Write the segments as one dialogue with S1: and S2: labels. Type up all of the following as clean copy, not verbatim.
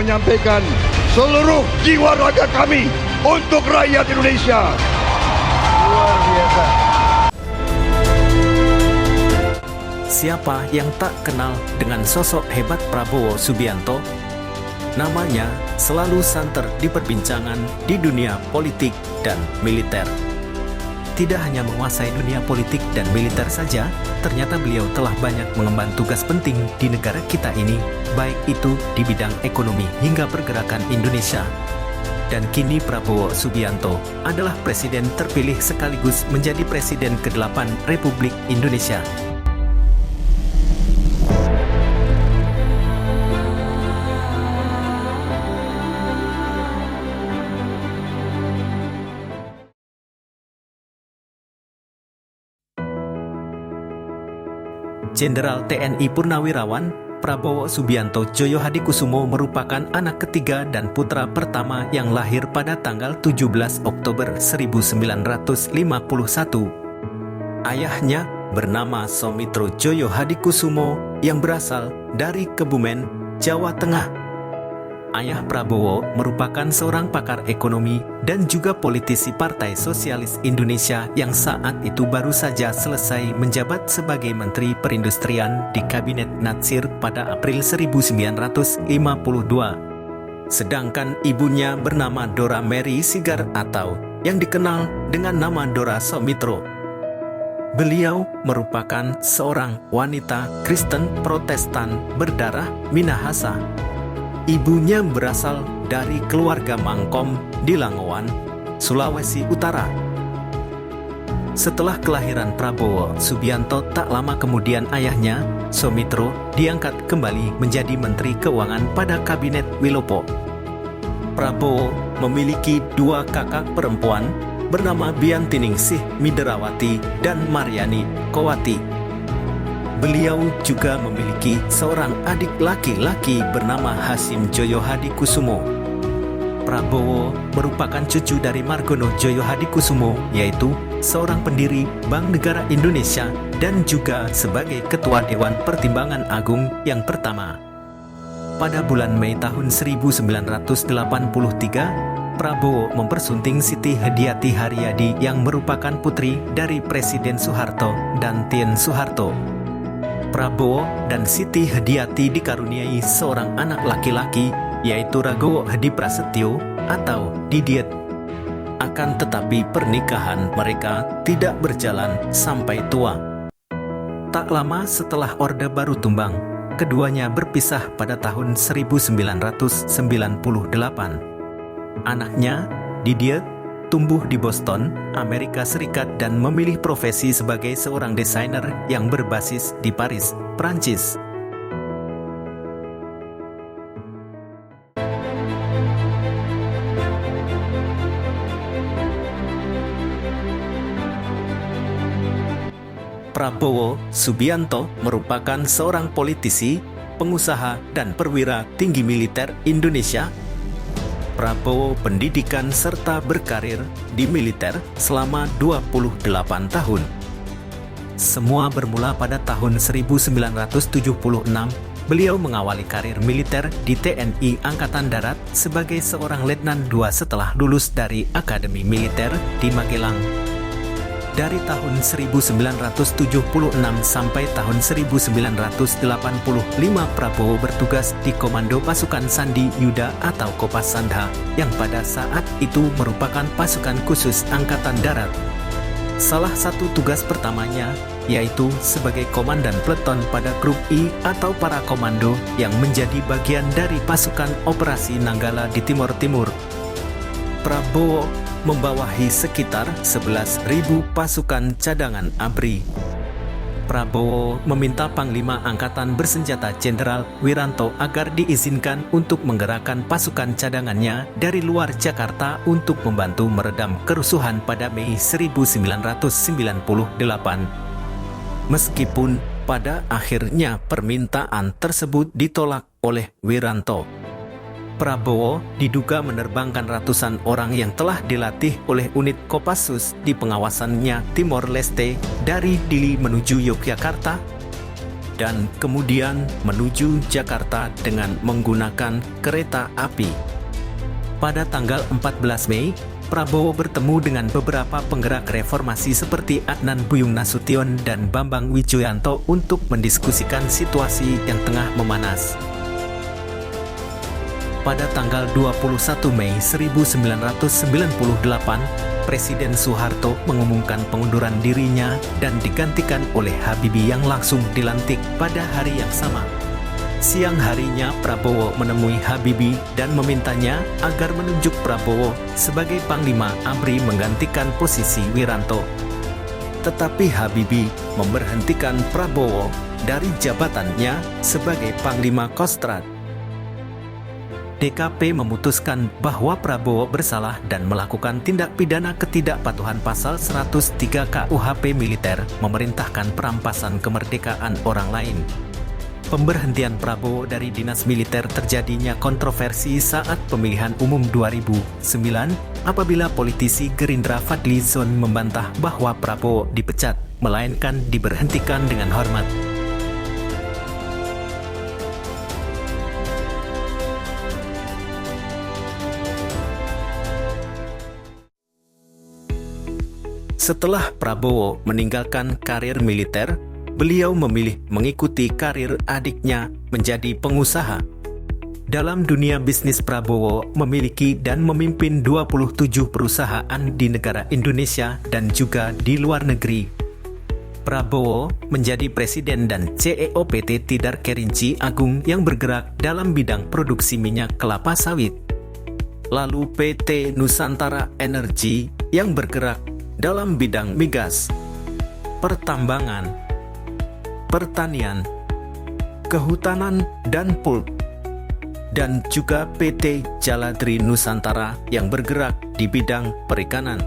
S1: menyampaikan seluruh jiwa raga kami untuk rakyat Indonesia.
S2: Luar biasa.
S3: Siapa yang tak kenal dengan sosok hebat Prabowo Subianto? Namanya selalu santer di perbincangan di dunia politik dan militer. Tidak hanya menguasai dunia politik dan militer saja, ternyata beliau telah banyak mengemban tugas penting di negara kita ini, baik itu di bidang ekonomi hingga pergerakan Indonesia. Dan kini Prabowo Subianto adalah presiden terpilih sekaligus menjadi presiden ke-8 Republik Indonesia. Jenderal TNI Purnawirawan Prabowo Subianto Djoyo Hadikusumo merupakan anak ketiga dan putra pertama yang lahir pada tanggal 17 Oktober 1951. Ayahnya bernama Somitro Djoyo Hadikusumo yang berasal dari Kebumen, Jawa Tengah. Ayah Prabowo merupakan seorang pakar ekonomi dan juga politisi Partai Sosialis Indonesia yang saat itu baru saja selesai menjabat sebagai Menteri Perindustrian di Kabinet Natsir pada April 1952. Sedangkan ibunya bernama Dora Mary Sigar atau yang dikenal dengan nama Dora Somitro. Beliau merupakan seorang wanita Kristen Protestan berdarah Minahasa. Ibunya berasal dari keluarga Mangkom di Langowan, Sulawesi Utara. Setelah kelahiran Prabowo Subianto tak lama kemudian ayahnya, Somitro, diangkat kembali menjadi Menteri Keuangan pada Kabinet Wilopo. Prabowo memiliki dua kakak perempuan bernama Biantiningsih Miderawati dan Mariani Kowati. Beliau juga memiliki seorang adik laki-laki bernama Hasim Djoyo Hadikusumo. Prabowo merupakan cucu dari Margono Djoyo Hadikusumo, yaitu seorang pendiri Bank Negara Indonesia dan juga sebagai Ketua Dewan Pertimbangan Agung yang pertama. Pada bulan Mei tahun 1983, Prabowo mempersunting Siti Hediati Haryadi yang merupakan putri dari Presiden Soeharto dan Tien Soeharto. Prabowo dan Siti Hediati dikaruniai seorang anak laki-laki, yaitu Ragowo Hedi Prasetyo atau Didiet. Akan tetapi pernikahan mereka tidak berjalan sampai tua. Tak lama setelah Orde Baru tumbang, keduanya berpisah pada tahun 1998. Anaknya, Didiet, tumbuh di Boston, Amerika Serikat dan memilih profesi sebagai seorang desainer yang berbasis di Paris, Prancis. Prabowo Subianto merupakan seorang politisi, pengusaha dan perwira tinggi militer Indonesia. Prabowo pendidikan serta berkarir di militer selama 28 tahun. Semua bermula pada tahun 1976, beliau mengawali karir militer di TNI Angkatan Darat sebagai seorang Letnan II setelah lulus dari Akademi Militer di Magelang. Dari tahun 1976 sampai tahun 1985, Prabowo bertugas di Komando Pasukan Sandi Yuda atau Kopasandha, yang pada saat itu merupakan pasukan khusus Angkatan Darat. Salah satu tugas pertamanya yaitu sebagai komandan peleton pada Grup I atau para komando yang menjadi bagian dari pasukan operasi Nanggala di Timur Timur. Prabowo membawahi sekitar 11.000 pasukan cadangan ABRI. Prabowo meminta Panglima Angkatan Bersenjata Jenderal Wiranto agar diizinkan untuk menggerakkan pasukan cadangannya dari luar Jakarta untuk membantu meredam kerusuhan pada Mei 1998. Meskipun pada akhirnya permintaan tersebut ditolak oleh Wiranto. Prabowo diduga menerbangkan ratusan orang yang telah dilatih oleh unit Kopassus di pengawasannya Timor Leste dari Dili menuju Yogyakarta. dan kemudian menuju Jakarta dengan menggunakan kereta api. Pada tanggal 14 Mei, Prabowo bertemu dengan beberapa penggerak reformasi seperti Adnan Buyung Nasution dan Bambang Wijoyanto untuk mendiskusikan situasi yang tengah memanas. Pada tanggal 21 Mei 1998, Presiden Soeharto mengumumkan pengunduran dirinya dan digantikan oleh Habibie yang langsung dilantik pada hari yang sama. Siang harinya Prabowo menemui Habibie dan memintanya agar menunjuk Prabowo sebagai Panglima ABRI menggantikan posisi Wiranto. Tetapi Habibie memberhentikan Prabowo dari jabatannya sebagai Panglima Kostrad. DKP memutuskan bahwa Prabowo bersalah dan melakukan tindak pidana ketidakpatuhan pasal 103 KUHP militer, memerintahkan perampasan kemerdekaan orang lain. Pemberhentian Prabowo dari dinas militer terjadinya kontroversi saat pemilihan umum 2009 apabila politisi Gerindra Fadly Zon membantah bahwa Prabowo dipecat, melainkan diberhentikan dengan hormat. Setelah Prabowo meninggalkan karir militer, beliau memilih mengikuti karir adiknya menjadi pengusaha. Dalam dunia bisnis, Prabowo memiliki dan memimpin 27 perusahaan di negara Indonesia dan juga di luar negeri. Prabowo menjadi presiden dan CEO PT Tidar Kerinci Agung yang bergerak dalam bidang produksi minyak kelapa sawit. Lalu PT Nusantara Energi yang bergerak dalam bidang migas, pertambangan, pertanian, kehutanan, dan pulp. Dan juga PT Jaladri Nusantara yang bergerak di bidang perikanan.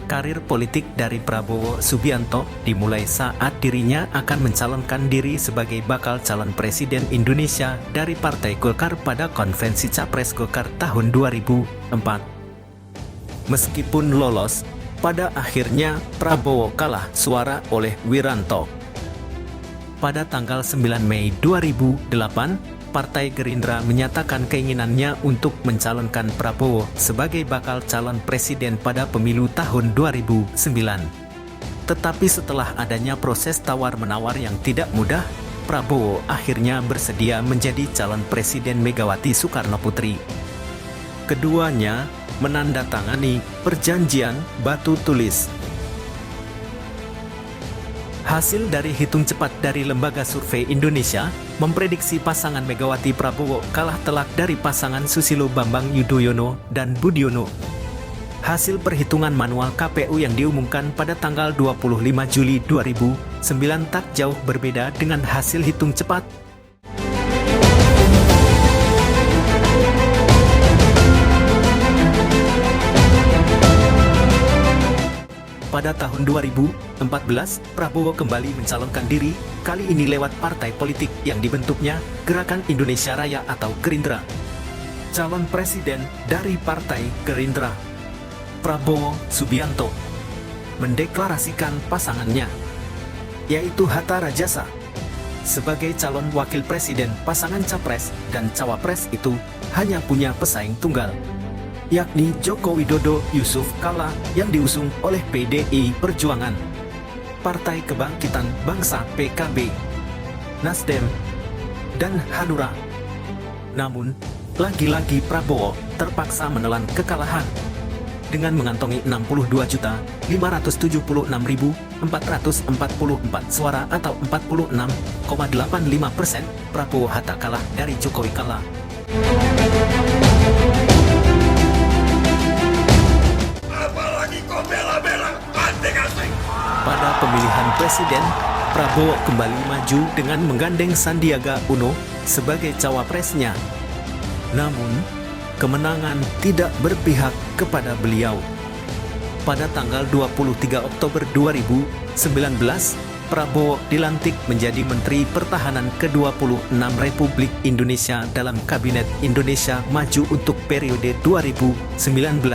S3: Karir politik dari Prabowo Subianto dimulai saat dirinya akan mencalonkan diri sebagai bakal calon presiden Indonesia dari Partai Golkar pada konvensi Capres Golkar tahun 2004. Meskipun lolos, pada akhirnya Prabowo kalah suara oleh Wiranto. Pada tanggal 9 Mei 2008, Partai Gerindra menyatakan keinginannya untuk mencalonkan Prabowo sebagai bakal calon presiden pada pemilu tahun 2009. Tetapi setelah adanya proses tawar-menawar yang tidak mudah, Prabowo akhirnya bersedia menjadi calon presiden Megawati Soekarnoputri. Keduanya menandatangani perjanjian batu tulis. Hasil dari hitung cepat dari Lembaga Survei Indonesia memprediksi pasangan Megawati Prabowo kalah telak dari pasangan Susilo Bambang Yudhoyono dan Budiono. Hasil perhitungan manual KPU yang diumumkan pada tanggal 25 Juli 2009 tak jauh berbeda dengan hasil hitung cepat. Pada tahun 2014, Prabowo kembali mencalonkan diri, kali ini lewat partai politik yang dibentuknya, Gerakan Indonesia Raya atau Gerindra. Calon presiden dari Partai Gerindra, Prabowo Subianto, mendeklarasikan pasangannya, yaitu Hatta Rajasa, sebagai calon wakil presiden. Pasangan capres dan cawapres itu hanya punya pesaing tunggal, yakni Joko Widodo Yusuf Kala yang diusung oleh PDI Perjuangan, Partai Kebangkitan Bangsa PKB, Nasdem, dan Hanura. Namun, lagi-lagi Prabowo terpaksa menelan kekalahan dengan mengantongi 62.576.444 suara atau 46,85%. Prabowo Hatta kalah dari Jokowi Kala. Pada pemilihan presiden, Prabowo kembali maju dengan menggandeng Sandiaga Uno sebagai cawapresnya. Namun, kemenangan tidak berpihak kepada beliau. Pada tanggal 23 Oktober 2019, Prabowo dilantik menjadi Menteri Pertahanan ke-26 Republik Indonesia dalam Kabinet Indonesia Maju untuk periode 2019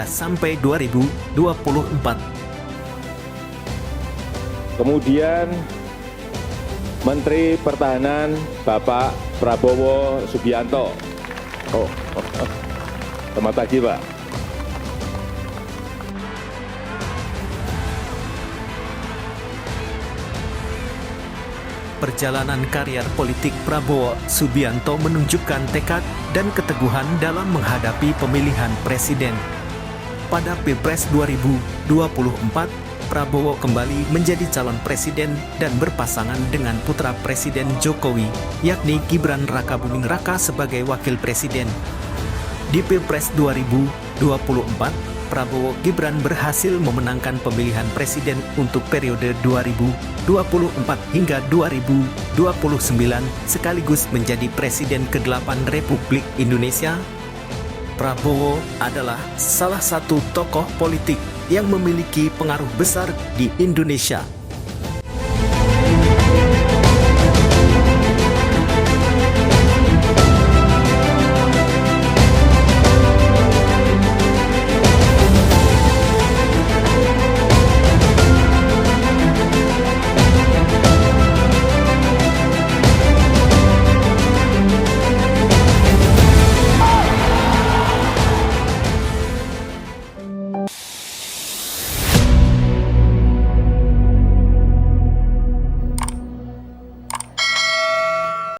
S3: sampai 2024.
S4: Kemudian Menteri Pertahanan Bapak Prabowo Subianto. Selamat pagi, Pak.
S3: Perjalanan karier politik Prabowo Subianto menunjukkan tekad dan keteguhan dalam menghadapi pemilihan presiden. Pada Pilpres 2024, Prabowo kembali menjadi calon presiden dan berpasangan dengan putra Presiden Jokowi, yakni Gibran Rakabuming Raka sebagai wakil presiden. Di Pilpres 2024, Prabowo Gibran berhasil memenangkan pemilihan presiden untuk periode 2024 hingga 2029 sekaligus menjadi Presiden ke-8 Republik Indonesia. Prabowo adalah salah satu tokoh politik yang memiliki pengaruh besar di Indonesia.